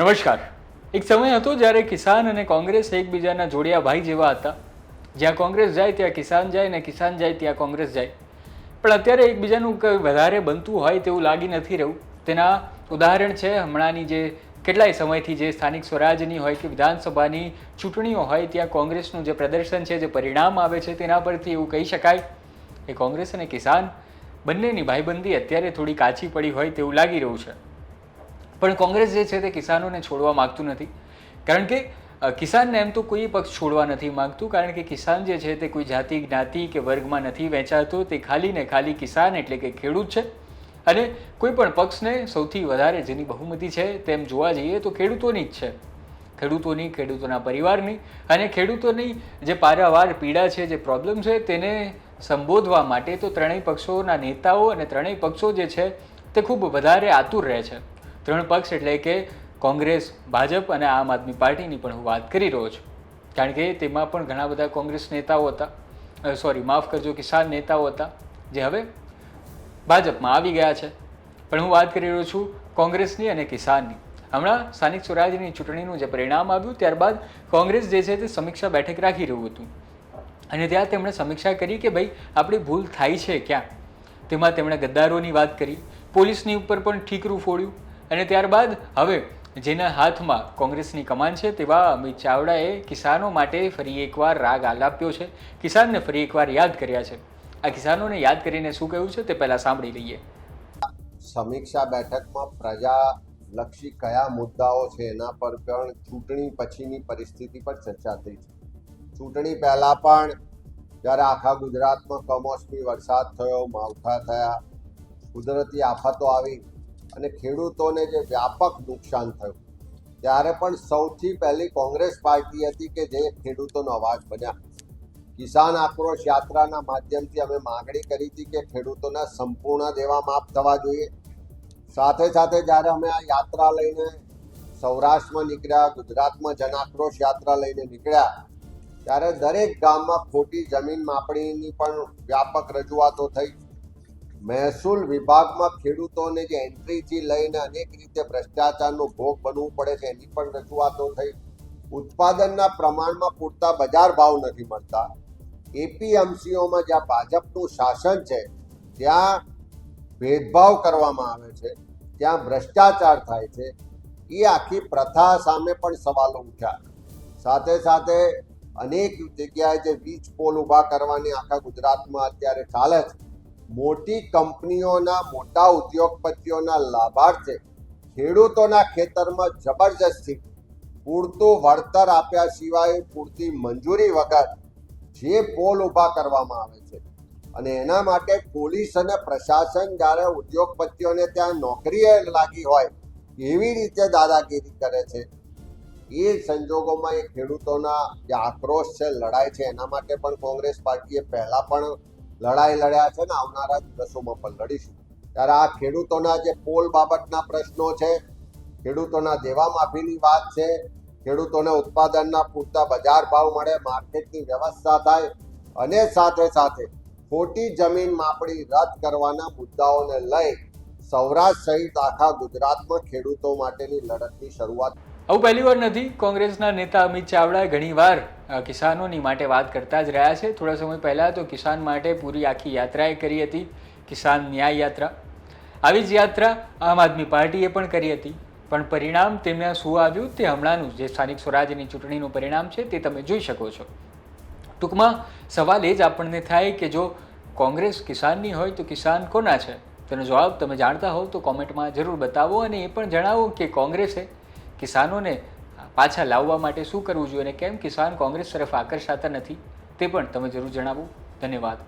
નમસ્કાર. એક સમય હતો જ્યારે કિસાન અને કોંગ્રેસ એકબીજાના જોડિયા ભાઈ જેવા હતા. જ્યાં કોંગ્રેસ જાય ત્યાં કિસાન જાય ને કિસાન જાય ત્યાં કોંગ્રેસ જાય. પણ અત્યારે એકબીજાનું વધારે બનતું હોય તેવું લાગી નથી રહ્યું. તેના ઉદાહરણ છે હમણાંની જે કેટલાય સમયથી જે સ્થાનિક સ્વરાજની હોય કે વિધાનસભાની ચૂંટણીઓ હોય ત્યાં કોંગ્રેસનું જે પ્રદર્શન છે, જે પરિણામ આવે છે તેના પરથી એવું કહી શકાય કે કોંગ્રેસ અને કિસાન બંનેની ભાઈબંધી અત્યારે થોડી કાચી પડી હોય તેવું લાગી રહ્યું છે. પણ કોંગ્રેસ જે છે તે કિસાનોને છોડવા માગતું નથી, કારણ કે કિસાનને એમ તો કોઈ પક્ષ છોડવા નથી માગતું, કારણ કે કિસાન જે છે તે કોઈ જાતિ જ્ઞાતિ કે વર્ગમાં નથી વહેંચાતો. તે ખાલી ને ખાલી કિસાન એટલે કે ખેડૂત છે. અને કોઈ પણ પક્ષને સૌથી વધારે જેની બહુમતી છે તેમ જોવા જઈએ તો ખેડૂતોની જ છે. ખેડૂતોની, ખેડૂતોના પરિવારની અને ખેડૂતોની જે પારાવાર પીડા છે, જે પ્રોબ્લેમ છે તેને સંબોધવા માટે તો ત્રણેય પક્ષોના નેતાઓ અને ત્રણેય પક્ષો જે છે તે ખૂબ વધારે આતુર રહે છે. ત્રણ પક્ષ એટલે કે કોંગ્રેસ, ભાજપ અને આમ આદમી પાર્ટીની પણ હું વાત કરી રહ્યો છું, કારણ કે તેમાં પણ ઘણા બધા કોંગ્રેસ નેતાઓ હતા, માફ કરજો, કિસાન નેતાઓ હતા જે હવે ભાજપમાં આવી ગયા છે. પણ હું વાત કરી રહ્યો છું કોંગ્રેસની અને કિસાનની. હમણાં સ્થાનિક સ્વરાજની ચૂંટણીનું જે પરિણામ આવ્યું ત્યારબાદ કોંગ્રેસ જે છે તે સમીક્ષા બેઠક રાખી રહ્યું હતું અને ત્યાં તેમણે સમીક્ષા કરી કે ભાઈ આપણી ભૂલ થાય છે ક્યાં. તેમાં તેમણે ગદ્દારોની વાત કરી, પોલીસની ઉપર પણ ઠીકરું ફોડ્યું અને ત્યારબાદ હવે જેના હાથમાં કોંગ્રેસની કમાન છે તેવા અમિત ચાવડાએ કિસાનો માટે ફરી એકવાર રાગ આલાપ્યો છે, કિસાનને ફરી એકવાર યાદ કર્યા છે. આ કિસાનોને યાદ કરીને શું કહ્યું છે તે પહેલા સાંભળી લઈએ. સમીક્ષા બેઠકમાં પ્રજાલક્ષી કયા મુદ્દાઓ છે એના પર પણ ચૂંટણી પછીની પરિસ્થિતિ પર ચર્ચા થઈ છે. ચૂંટણી પહેલા પણ જ્યારે આખા ગુજરાતમાં કમોસમી વરસાદ થયો, માવઠા થયા, કુદરતી આફતો આવી અને ખેડૂતોને જે વ્યાપક નુકસાન થયું, ત્યારે પણ સૌથી પહેલી કોંગ્રેસ પાર્ટી હતી કે જે ખેડૂતોનો અવાજ બન્યા. કિસાન આક્રોશ યાત્રાના માધ્યમથી અમે માગણી કરી હતી કે ખેડૂતોના સંપૂર્ણ દેવા માફ થવા જોઈએ. સાથે સાથે જ્યારે અમે આ યાત્રા લઈને સૌરાષ્ટ્રમાં નીકળ્યા, ગુજરાતમાં જન આક્રોશ યાત્રા લઈને નીકળ્યા, ત્યારે દરેક ગામમાં ખોટી જમીન માપણીની પણ વ્યાપક રજૂઆતો થઈ. મહેસૂલ વિભાગમાં ખેડૂતોને જે એન્ટ્રીથી લઈને અનેક રીતે ભ્રષ્ટાચારનો ભોગ બનવું પડે છે એની પણ રજૂઆતો થઈ. ઉત્પાદનના પ્રમાણમાં પૂરતા બજાર ભાવ નથી મળતા. એપીએમસીઓમાં જ્યાં ભાજપનું શાસન છે ત્યાં ભેદભાવ કરવામાં આવે છે, ત્યાં ભ્રષ્ટાચાર થાય છે. એ આખી પ્રથા સામે પણ સવાલો ઉઠ્યા. સાથે સાથે અનેક જગ્યાએ જે વીજ પોલ ઊભા કરવાની આખા ગુજરાતમાં અત્યારે ચાલે છે, મોટી કંપનીઓના, મોટા ઉદ્યોગપતિઓના લાભાર્થે ખેડૂતોના ખેતરમાં જબરજસ્તી પૂરતું વળતર આપ્યા સિવાય પૂરતી મંજૂરી વગર જે પોલ ઊભા કરવામાં આવે છે અને એના માટે પોલીસ અને પ્રશાસન જ્યારે ઉદ્યોગપતિઓને ત્યાં નોકરીએ લાગી હોય એવી રીતે દાદાગીરી કરે છે. એ સંજોગોમાં એ ખેડૂતોના જે આક્રોશ છે, લડાઈ છે, એના માટે પણ કોંગ્રેસ પાર્ટીએ પહેલાં પણ લડાઈ લડ્યા છે ને આવનારા દિવસોમાં પણ લડીશું. ત્યારે આ ખેડૂતોના જે પોલ બાબતના પ્રશ્નો છે, ખેડૂતોના દેવા માફીની વાત છે, ખેડૂતોને ઉત્પાદનના પૂરતા બજાર ભાવ મળે, માર્કેટની વ્યવસ્થા થાય અને સાથે સાથે ખોટી જમીન માપણી રદ કરવાના મુદ્દાઓને લઈ સૌરાષ્ટ્ર સહિત આખા ગુજરાતમાં ખેડૂતો માટેની લડતની શરૂઆત. આવું પહેલી વાર નથી. કોંગ્રેસના નેતા અમિત ચાવડા ઘણીવાર કિસાનોની માટે વાત કરતા જ રહ્યા છે. થોડા સમય પહેલાં તો કિસાન માટે પૂરી આખી યાત્રાએ કરી હતી, કિસાન ન્યાય યાત્રા. આવી જ યાત્રા આમ આદમી પાર્ટીએ પણ કરી હતી, પણ પરિણામ તેમને શું આવ્યું તે હમણાંનું જે સ્થાનિક સ્વરાજની ચૂંટણીનું પરિણામ છે તે તમે જોઈ શકો છો. ટૂંકમાં સવાલ એ જ આપણને થાય કે જો કોંગ્રેસ કિસાનની હોય તો કિસાન કોના છે? તેનો જવાબ તમે જાણતા હોવ તો કોમેન્ટમાં જરૂર બતાવો અને એ પણ જણાવો કે કોંગ્રેસે કિસાનોને પાછા લાવવા માટે શું કરવું જોઈએ અને કેમ કિસાન કોંગ્રેસ તરફ આકર્ષાતા નથી તે પણ તમે જરૂર જણાવો. ધન્યવાદ.